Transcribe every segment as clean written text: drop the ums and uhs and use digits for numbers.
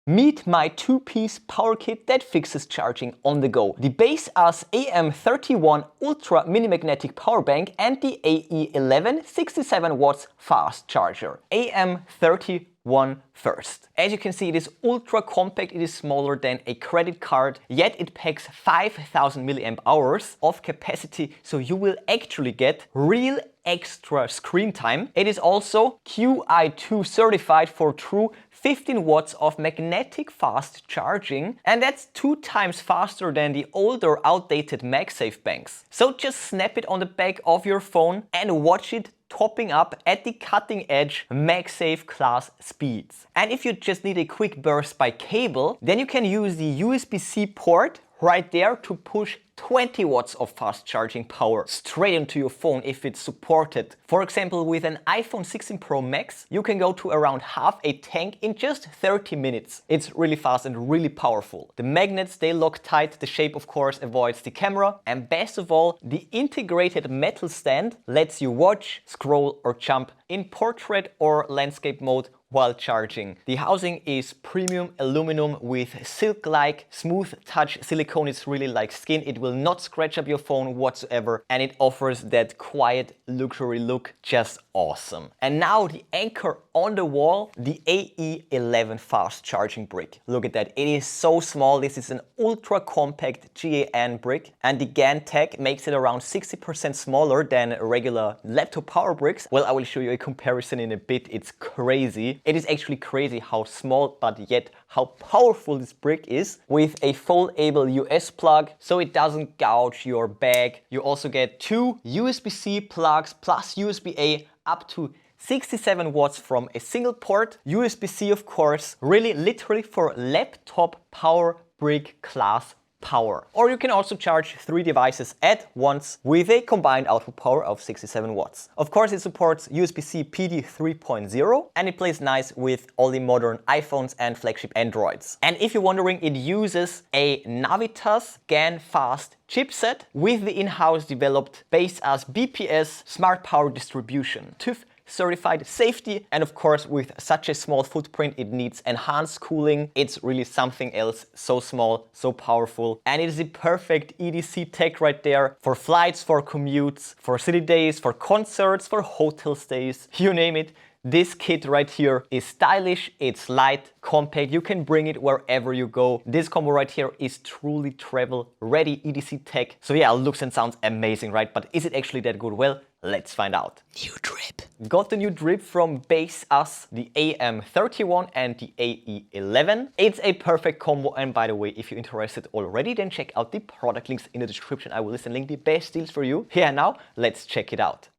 Meet my two-piece power kit that fixes charging on the go. The Baseus AM31 Ultra Mini Magnetic Power Bank and the AE11 67 watts fast charger. AM31 first. As you can see, it is ultra compact, it is smaller than a credit card, yet it packs 5000 milliamp hours of capacity, so you will actually get real extra screen time. It is also QI2 certified for true 15 watts of magnetic fast charging, and that's 2 times faster than the older outdated MagSafe banks. So just snap it on the back of your phone and watch it topping up at the cutting edge MagSafe-class speeds. And if you just need a quick burst by cable, then you can use the USB-C port right there to push 20 watts of fast charging power straight into your phone if it's supported. For example, with an iPhone 16 Pro Max, you can go to around half a tank in just 30 minutes. It's really fast and really powerful. The magnets, they lock tight, the shape of course avoids the camera, and best of all, the integrated metal stand lets you watch, scroll or jump in portrait or landscape mode while charging. The housing is premium aluminum with silk-like smooth touch silicone. It's really like skin. It will not scratch up your phone whatsoever, and it offers that quiet luxury look. Just awesome. And now the anchor on the wall, the AE11 fast charging brick. Look at that, it is so small. This is an ultra compact GaN brick, and the GaN tech makes it around 60% smaller than regular laptop power bricks. Well, I will show you a comparison in a bit. It's crazy. It is actually crazy how small but yet how powerful this brick is, with a foldable US plug so it doesn't gouge your bag. You also get 2 USB-C plugs plus USB-A up to 67 watts from a single port. USB-C of course, really literally for laptop power brick class power. Or you can also charge 3 devices at once with a combined output power of 67 watts. Of course, it supports USB-C PD 3.0 and it plays nice with all the modern iPhones and flagship Androids. And if you're wondering, it uses a Navitas GaN fast chipset with the in-house developed Baseus BPS smart power distribution. TÜV certified safety, and of course with such a small footprint it needs enhanced cooling. It's really something else, so small, so powerful, and it is the perfect EDC tech right there for flights, for commutes, for city days, for concerts, for hotel stays, you name it. This kit right here is stylish, it's light, compact, you can bring it wherever you go. This combo right here is truly travel ready EDC tech. So yeah, looks and sounds amazing, right? But is it actually that good? Well, let's find out. New drip. Got the new drip from Baseus, the AM31 and the AE11. It's a perfect combo, and by the way, if you're interested already, then check out the product links in the description. I will list and link the best deals for you. Here now, let's check it out.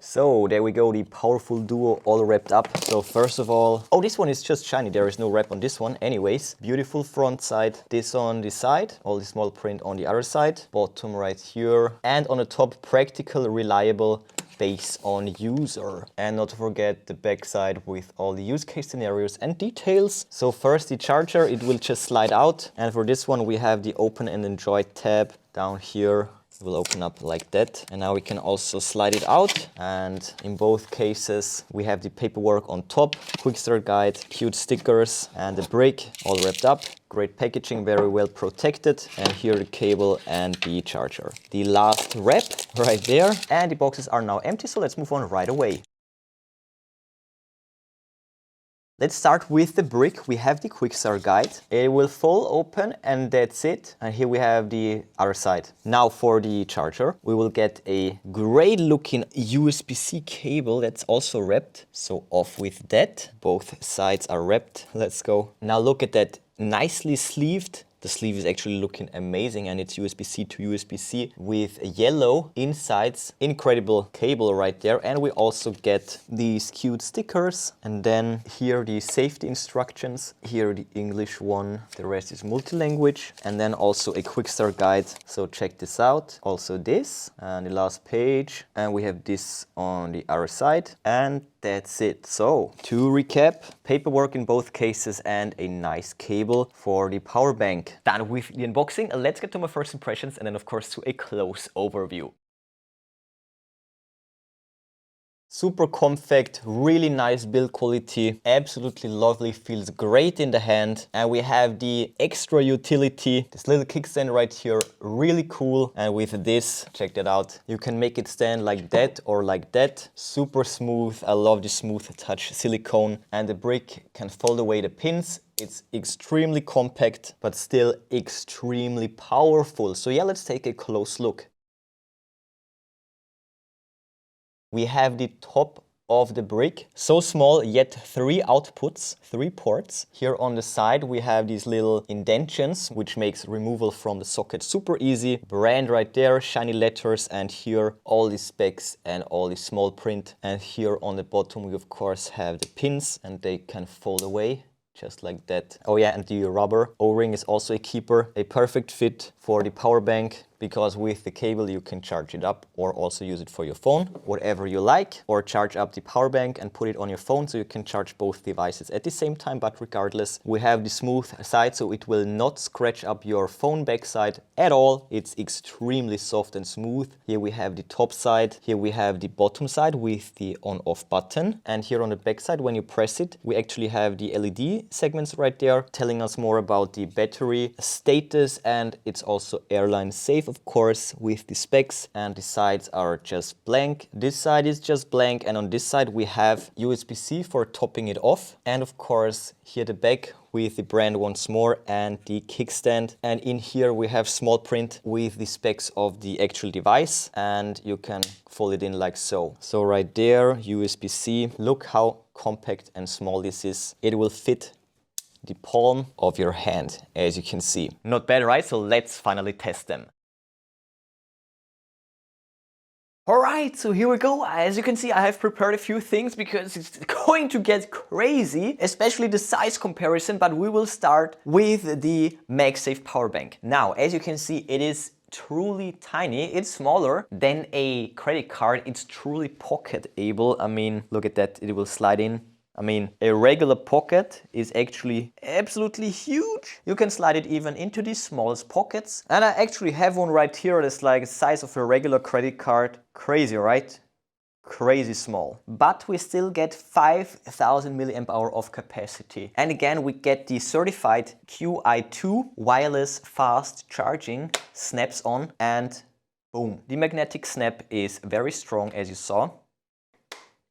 So there we go, the powerful duo all wrapped up. So first of all, oh, this one is just shiny, there is no wrap on this one. Anyways, beautiful front side, this on the side, all the small print on the other side, bottom right here, and on the top, practical, reliable, base on user. And not to forget the back side with all the use case scenarios and details. So first the charger, it will just slide out. And for this one we have the open and enjoy tab down here. Will open up like that, and now we can also slide it out, and in both cases we have the paperwork on top, quick start guide, cute stickers, and the brick all wrapped up. Great packaging, very well protected, and here the cable and the charger. The last wrap right there, and the boxes are now empty, so let's move on right away. Let's start with the brick. We have the quick start guide. It will fall open and that's it. And here we have the other side. Now for the charger, we will get a great looking USB-C cable that's also wrapped. So off with that. Both sides are wrapped. Let's go. Now look at that, nicely sleeved. The sleeve is actually looking amazing, and it's USB-C to USB-C with yellow insides. Incredible cable right there. And we also get these cute stickers. And then here the safety instructions. Here the English one. The rest is multi-language. And then also a quick start guide. So check this out. Also this. And the last page. And we have this on the other side. And that's it. So to recap, paperwork in both cases and a nice cable for the power bank. Done with the unboxing. Let's get to my first impressions and then of course to a close overview. Super compact, really nice build quality, absolutely lovely, feels great in the hand. And we have the extra utility, this little kickstand right here, really cool. And with this, check that out, you can make it stand like that or like that. Super smooth, I love the smooth touch silicone. And the brick can fold away the pins. It's extremely compact, but still extremely powerful. So yeah, let's take a close look. We have the top of the brick, so small, yet 3 outputs, 3 ports. Here on the side we have these little indentions, which makes removal from the socket super easy. Brand right there, shiny letters, and here all the specs and all the small print. And here on the bottom we of course have the pins, and they can fold away just like that. Oh yeah, and the rubber O-ring is also a keeper, a perfect fit for the power bank, because with the cable you can charge it up or also use it for your phone, whatever you like, or charge up the power bank and put it on your phone, so you can charge both devices at the same time. But regardless, we have the smooth side, so it will not scratch up your phone backside at all. It's extremely soft and smooth. Here we have the top side, here we have the bottom side with the on-off button, and here on the back side, when you press it, we actually have the LED segments right there telling us more about the battery status, and it's also airline safe, of course, with the specs. And the sides are just blank. This side is just blank, and on this side we have USB-C for topping it off, and of course here the back with the brand once more and the kickstand. And in here we have small print with the specs of the actual device, and you can fold it in like so. So right there, USB-C. Look how compact and small this is. It will fit the palm of your hand, as you can see. Not bad, right? So let's finally test them. Alright, so here we go. As you can see, I have prepared a few things because it's going to get crazy, especially the size comparison, but we will start with the MagSafe power bank. Now, as you can see, it is truly tiny. It's smaller than a credit card. It's truly pocket-able. I mean, look at that, it will slide in. I mean, a regular pocket is actually absolutely huge. You can slide it even into the smallest pockets. And I actually have one right here that's like the size of a regular credit card. Crazy, right? Crazy small. But we still get 5,000 milliamp hour of capacity. And again, we get the certified QI2 wireless fast charging, snaps on, and boom. The magnetic snap is very strong, as you saw.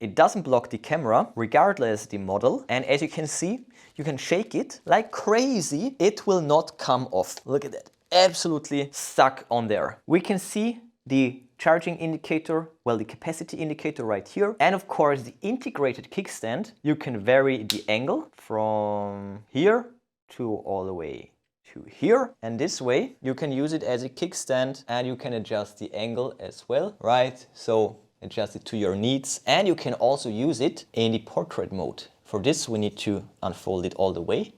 It doesn't block the camera, regardless the model. And as you can see, you can shake it like crazy. It will not come off. Look at that. Absolutely stuck on there. We can see the charging indicator, well, the capacity indicator right here. And of course, the integrated kickstand. You can vary the angle from here to all the way to here. And this way, you can use it as a kickstand, and you can adjust the angle as well, right? So adjust it to your needs, and you can also use it in the portrait mode. For this we need to unfold it all the way,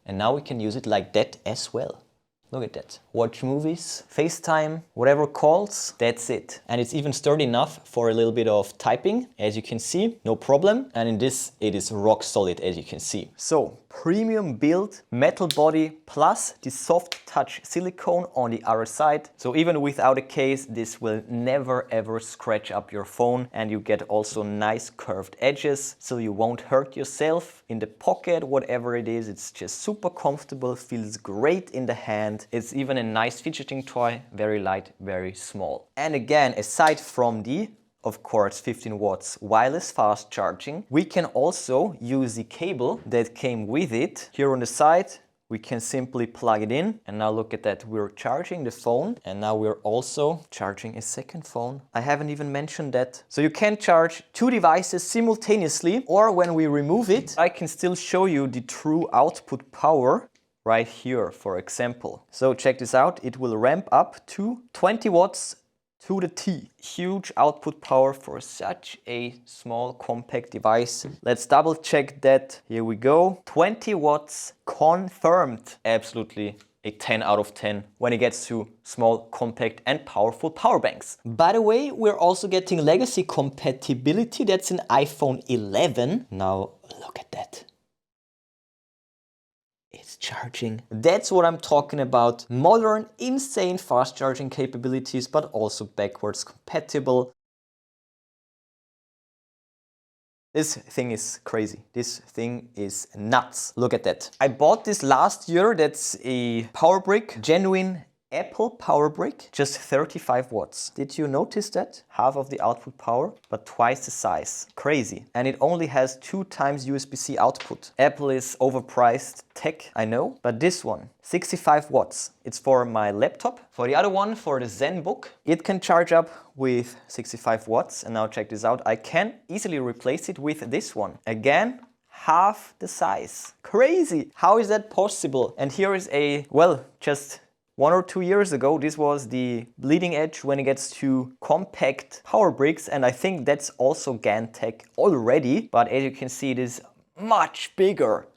and now we can use it like that as well. Look at that. Watch movies, FaceTime, whatever calls, that's it. And it's even sturdy enough for a little bit of typing, as you can see, no problem. And in this, it is rock solid, as you can see. So, premium build, metal body, plus the soft touch silicone on the other side. So even without a case, this will never ever scratch up your phone. And you get also nice curved edges, so you won't hurt yourself in the pocket, whatever it is. It's just super comfortable, feels great in the hand. It's even a nice fidgeting toy, very light, very small. And again, aside from the, of course, 15 watts wireless fast charging, we can also use the cable that came with it. Here on the side, we can simply plug it in, and now look at that, we're charging the phone, and now we're also charging a second phone. I haven't even mentioned that. So you can charge 2 devices simultaneously, or when we remove it, I can still show you the true output power right here, for example. So check this out, it will ramp up to 20 watts to the T. Huge output power for such a small compact device. Let's double check that. Here we go. 20 watts confirmed. Absolutely a 10 out of 10 when it gets to small, compact and powerful power banks. By the way, we're also getting legacy compatibility. That's an iPhone 11. Now look at that. It's charging. That's what I'm talking about. Modern, insane fast charging capabilities, but also backwards compatible. This thing is crazy. This thing is nuts. Look at that. I bought this last year. That's a power brick, genuine Apple power brick, just 35 watts. Did you notice that? Half of the output power, but twice the size. Crazy. And it only has 2 times USB-C output. Apple is overpriced tech, I know, but this one, 65 watts. It's for my laptop. For the other one, for the ZenBook, it can charge up with 65 watts. And now check this out. I can easily replace it with this one. Again, half the size. Crazy. How is that possible? And here is a, well, just 1 or 2 years ago, this was the bleeding edge when it gets to compact power bricks, and I think that's also GaN tech already, but as you can see, it is much bigger,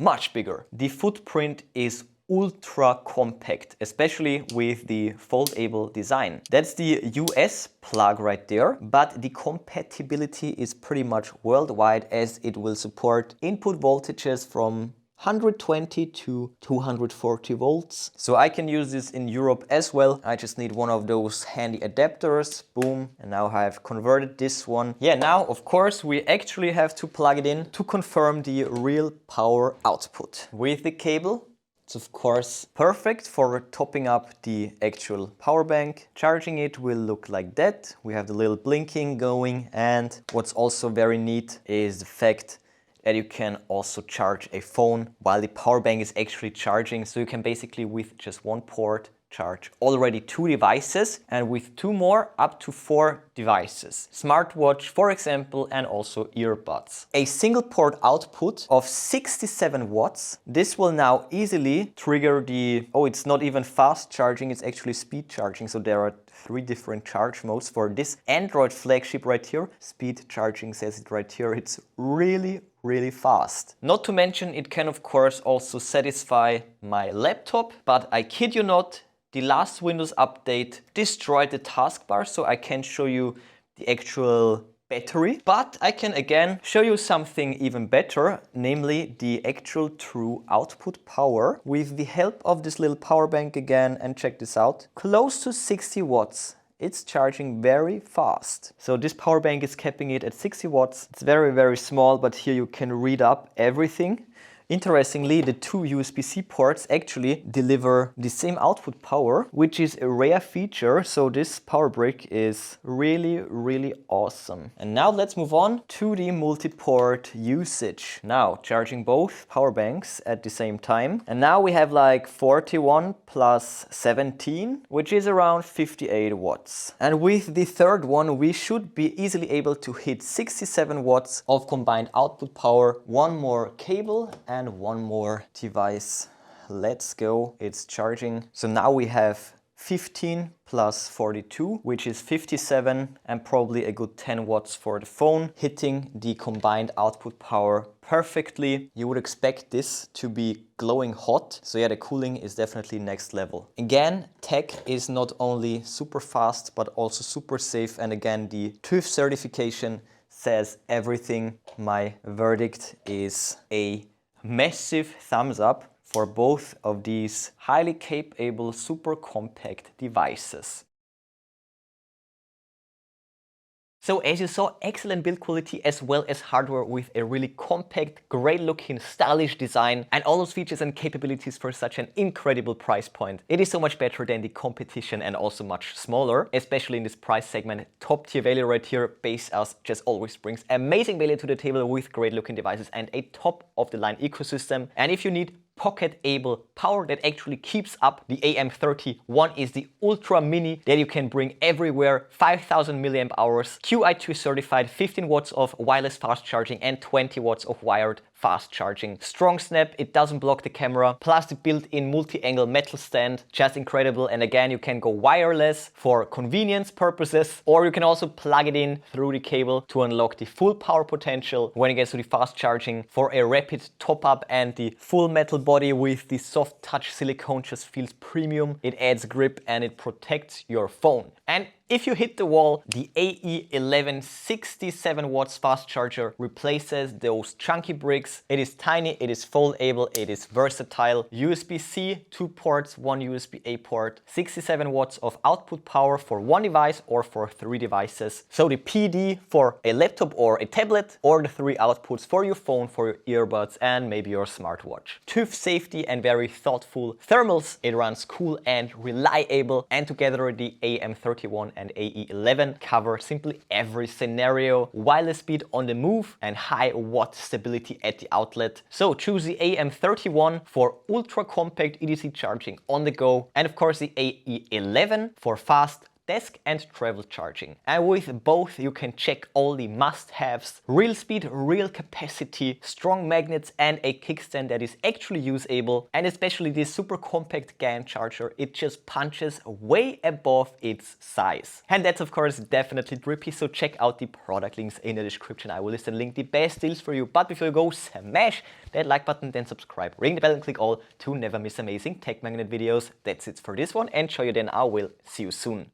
much bigger. The footprint is ultra compact, especially with the foldable design. That's the US plug right there, but the compatibility is pretty much worldwide, as it will support input voltages from 120 to 240 volts. So I can use this in Europe as well. I just need one of those handy adapters. Boom. And now I've converted this one. Yeah, now of course we actually have to plug it in to confirm the real power output. With the cable, it's of course perfect for topping up the actual power bank. Charging it will look like that. We have the little blinking going, and what's also very neat is the fact that you can also charge a phone while the power bank is actually charging. So you can basically, with just one port, charge already 2 devices, and with 2 more, up to 4 devices. Smartwatch, for example, and also earbuds. A single port output of 67 watts. This will now easily trigger the, oh, it's not even fast charging, it's actually speed charging. So there are 3 different charge modes for this Android flagship right here. Speed charging says it right here. It's really fast. Not to mention, it can of course also satisfy my laptop, but I kid you not, the last Windows update destroyed the taskbar, so I can't show you the actual battery, but I can again show you something even better, namely the actual true output power with the help of this little power bank again. And check this out, close to 60 watts. It's charging very fast. So this power bank is capping it at 60 watts. It's very small, but here you can read up everything. Interestingly, the 2 USB-C ports actually deliver the same output power, which is a rare feature. So this power brick is really awesome. And now let's move on to the multi-port usage. Now charging both power banks at the same time. And now we have like 41 plus 17, which is around 58 watts. And with the third one, we should be easily able to hit 67 watts of combined output power. One more cable and one more device. Let's go. It's charging. So now we have 15 plus 42, which is 57, and probably a good 10 watts for the phone, hitting the combined output power perfectly. You would expect this to be glowing hot. So yeah, the cooling is definitely next level. Again, tech is not only super fast, but also super safe. And again, the TÜV certification says everything. My verdict is a massive thumbs up for both of these highly capable, super compact devices. So as you saw, excellent build quality as well as hardware with a really compact, great looking, stylish design, and all those features and capabilities for such an incredible price point. It is so much better than the competition and also much smaller, especially in this price segment. Top tier value right here. Baseus just always brings amazing value to the table with great looking devices and a top of the line ecosystem. And if you need pocket-able power that actually keeps up, the AM31 is the ultra mini that you can bring everywhere. 5000 milliamp hours, QI2 certified, 15 watts of wireless fast charging and 20 watts of wired fast charging. Strong snap, it doesn't block the camera, plus the built-in multi-angle metal stand, just incredible. And again, you can go wireless for convenience purposes, or you can also plug it in through the cable to unlock the full power potential when it gets to the fast charging for a rapid top up. And the full metal body with the soft touch silicone just feels premium. It adds grip and it protects your phone. And If you hit the wall, the AE11 67 watts fast charger replaces those chunky bricks. It is tiny, it is foldable, it is versatile. USB-C, 2 ports, 1 USB-A port, 67 watts of output power for one device or for 3 devices. So the PD for a laptop or a tablet, or the 3 outputs for your phone, for your earbuds and maybe your smartwatch. TÜV safety and very thoughtful thermals. It runs cool and reliable, and together the AM31 and AE11 cover simply every scenario. Wireless speed on the move and high watt stability at the outlet. So choose the AM31 for ultra compact EDC charging on the go, and of course the AE11 for fast desk and travel charging. And with both you can check all the must-haves: real speed, real capacity, strong magnets and a kickstand that is actually usable, and especially this super compact GaN charger, it just punches way above its size. And that's of course definitely drippy, so check out the product links in the description. I will list and link the best deals for you. But before you go, smash that like button, then subscribe, ring the bell and click all to never miss amazing tech magnet videos. That's it for this one, and show you then I will see you soon.